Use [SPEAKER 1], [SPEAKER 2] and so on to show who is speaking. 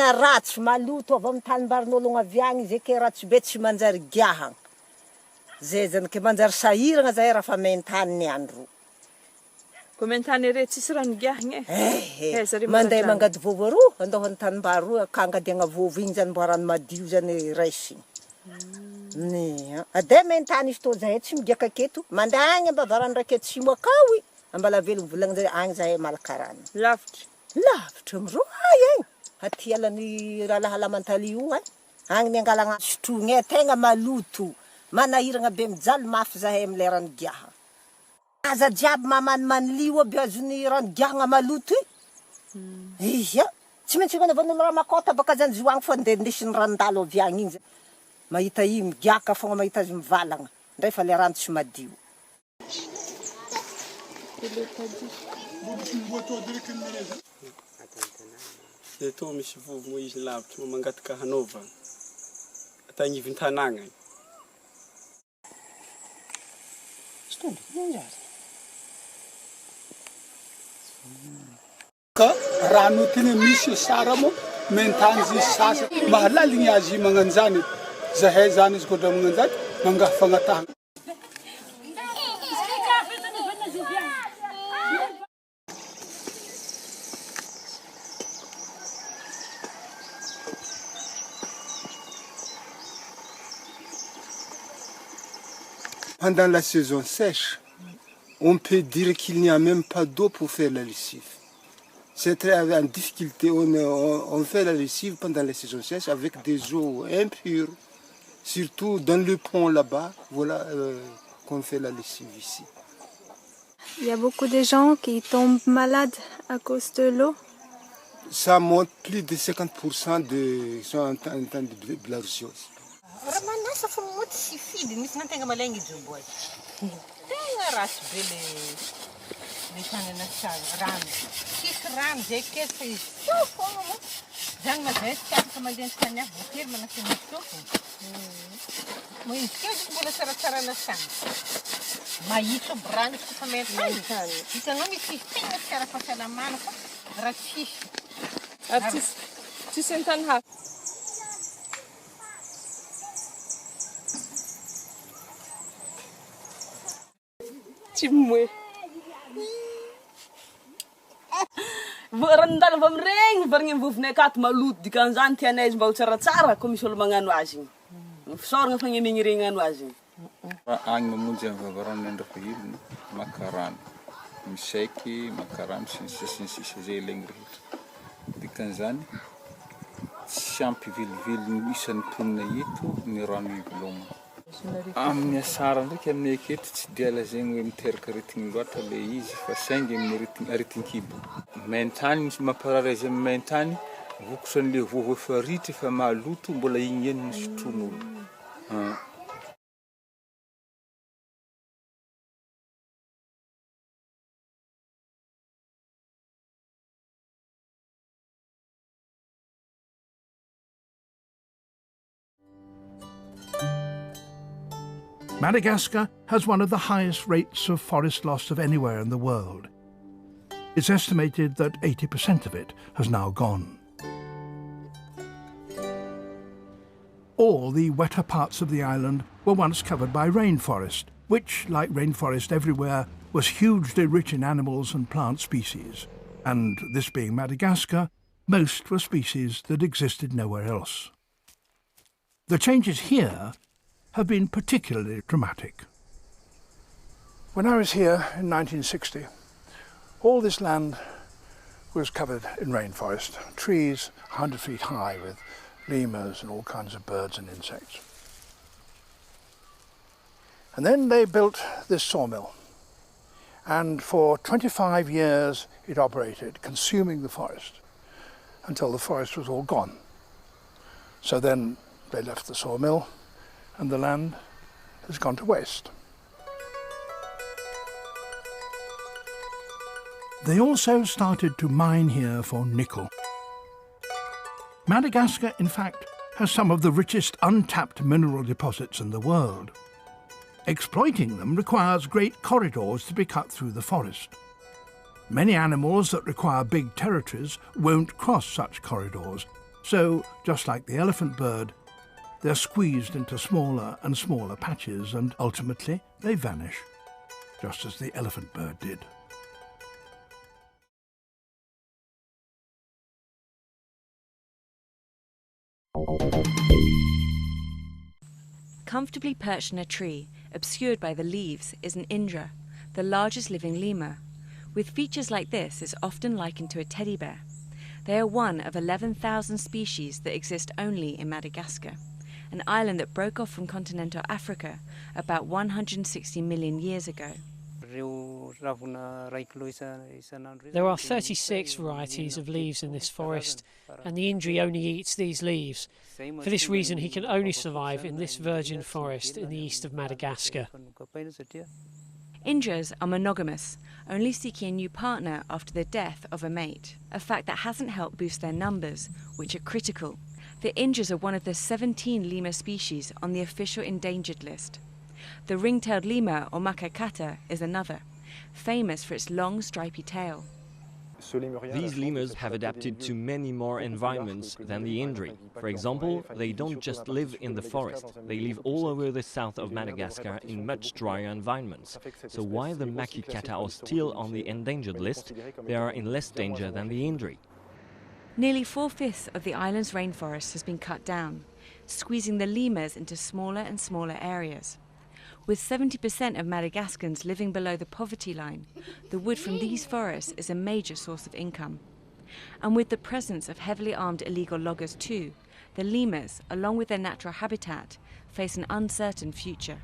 [SPEAKER 1] tegna ratsy maloto avy amin'ny tanimbarin'ologno avy agny izy ke ratsy be tsy manjary giahagna. Zay zany ke manjary sahiragna zahay raha fa main-tany ny andro.
[SPEAKER 2] Ko main-tany re tsisy rano giahagna
[SPEAKER 1] mandeha mangady vovo roa andohan'ny tanimbary roa akangadiagna vovo igny zany mbo rano madio zany raisiny. Ade main-tany izy tô zahay tsy migiaka aketo. Mandeha agny ambavarany raiky atsimo akao ambala velogny volagny zay agny zahay malaka rano.
[SPEAKER 2] Lavitra?
[SPEAKER 1] Lavitra miroa egny. Aty alan'ny rahalahalamantali io agny ny angalagna sotrogny tegna maloto. Manahiragna be mijaly mafy zahay am'le rano giaha. Aza jiaby mamaniman'ny lio aby azon'ny rano giahagna maloto Iya, tsy maintsy manovan'olo raha makota baka zany zoagny fa ndesiny randalo avy agny igny. Mahita i migiaka fogna mahita azy mivalagna. Ndray fa le rano tsy madio.
[SPEAKER 3] Eto misy vovo moa izy lavitra mangataka Hanova. Atagnivin tanagna.
[SPEAKER 4] Ka rano tena misy sara mo main-tany izy sasa mahalaligny azy magnanjany. Zahay zany izy kodra magnanjany mangaha fagnatahana. Pendant la saison sèche, on peut dire qu'il n'y a même pas d'eau pour faire la lessive. C'est très en difficulté. On fait la lessive pendant la saison sèche avec des eaux impures. Surtout dans le pont là-bas, voilà qu'on fait la lessive ici.
[SPEAKER 5] Il y a beaucoup de gens qui tombent malades à cause de l'eau.
[SPEAKER 4] Ça monte plus de 50% de sont en train de blessures.
[SPEAKER 1] Ramanasa fa moty sy fidy misy nantegna malaigny ijobo ay. Tegna rasy be le tanana rano. Sisy rano zay kely fa izy to fogna mo. Zany mazay tsy afaka mandeha tany hafa voatery manasa misy toko. Mo izy kely mbola tsaratsara lasana. Mahitso aby rano izy kofa main-tany. Hitanao misy tegna tsy ara-pahasalamana fa raha tsisy.
[SPEAKER 2] Ary tsisy an-tany hafa. Moe. Randala avy amin'regny varigny vovonay akato maloto dikan'izany tianay izy mba ho tsaratsara ko misy olo magnano azy igny. Fisaoragna fa igny regnano azy igny.
[SPEAKER 6] Agny mamonjy amin'ny vavarany andraka iliny maka rano. Misaiky maka rano sy zay ilaigny rehetra. Dikan'izany tsy ampy vilivily isan'ny ponina eto ny rano ivelomana. Amin'ny asara ndraiky aminay aketo tsy dia lazaigny hoe miteraka aretigny loatra le izy fa saingy amin'ny aretin-kibo. Main-tany misy mamparary azy amin'ny main-tany vokosan'le vovo efa ritra efa maloto mbola igny ihany ny sotron'olo.
[SPEAKER 7] Madagascar has one of the highest rates of forest loss of anywhere in the world. It's estimated that 80% of it has now gone. All the wetter parts of the island were once covered by rainforest, which, like rainforest everywhere, was hugely rich in animals and plant species. And this being Madagascar, most were species that existed nowhere else. The changes here have been particularly dramatic. When I was here in 1960, all this land was covered in rainforest, trees 100 feet high with lemurs and all kinds of birds and insects. And then they built this sawmill, and for 25 years it operated, consuming the forest, until the forest was all gone. So then they left the sawmill, and the land has gone to waste. They also started to mine here for nickel. Madagascar, in fact, has some of the richest untapped mineral deposits in the world. Exploiting them requires great corridors to be cut through the forest. Many animals that require big territories won't cross such corridors, So, just like the elephant bird, they're squeezed into smaller and smaller patches and ultimately they vanish, just as the elephant bird did.
[SPEAKER 8] Comfortably perched in a tree, obscured by the leaves, is an indra, the largest living lemur. With features like this, it's often likened to a teddy bear. They are one of 11,000 species that exist only in Madagascar, an island that broke off from continental Africa about 160 million years ago.
[SPEAKER 9] There are 36 varieties of leaves in this forest, and the Indri only eats these leaves. For this reason, he can only survive in this virgin forest in the east of Madagascar.
[SPEAKER 8] Indras are monogamous, only seeking a new partner after the death of a mate, a fact that hasn't helped boost their numbers, which are critical. The Indras are one of the 17 lemur species on the official endangered list. The ring-tailed lemur, or macacatta, is another, famous for its long stripy tail.
[SPEAKER 10] These lemurs have adapted to many more environments than the Indri. For example, they don't just live in the forest, they live all over the south of Madagascar in much drier environments. So while the macacatta are still on the endangered list, they are in less danger than the Indri.
[SPEAKER 8] Nearly 4/5 of the island's rainforest has been cut down, squeezing the lemurs into smaller and smaller areas. With 70% of Madagascans living below the poverty line, the wood from these forests is a major source of income. And with the presence of heavily armed illegal loggers too, the lemurs, along with their natural habitat, face an uncertain future.